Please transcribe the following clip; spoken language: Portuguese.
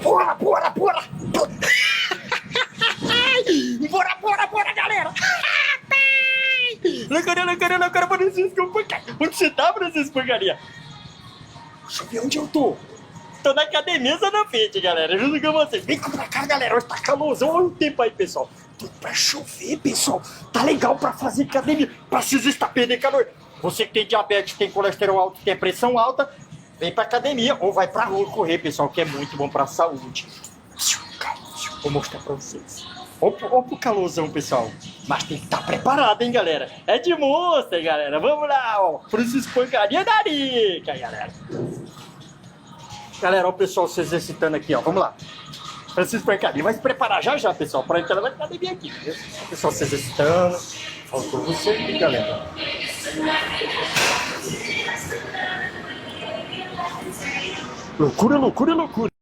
Bora! Bora, galera! Loucura, Francisco Porcaria! Onde você tá, Francisco Porcaria? Deixa eu ver onde eu tô. Tô na academia Zona Fit, galera. Junto com vocês. Vem pra cá, galera. Hoje tá calorzão. Olha o tempo aí, pessoal. Tem pra chover, pessoal. Tá legal pra fazer academia. Precisa estar perdendo calor. Você que tem diabetes, tem colesterol alto, tem pressão alta, vem pra academia ou vai pra rua correr, pessoal, que é muito bom pra saúde. Vou mostrar pra vocês. Olha pro calorzão, pessoal. Mas tem que estar preparado, hein, galera. É de monstro, galera. Vamos lá, ó. Francisco Porcaria da Arica, galera. Galera, ó o pessoal se exercitando aqui, ó. Vamos lá. Francisco Porcaria vai se preparar já, pessoal, pra entrar na academia aqui. Viu? O pessoal se exercitando. Faltou você aqui, galera. Loucura.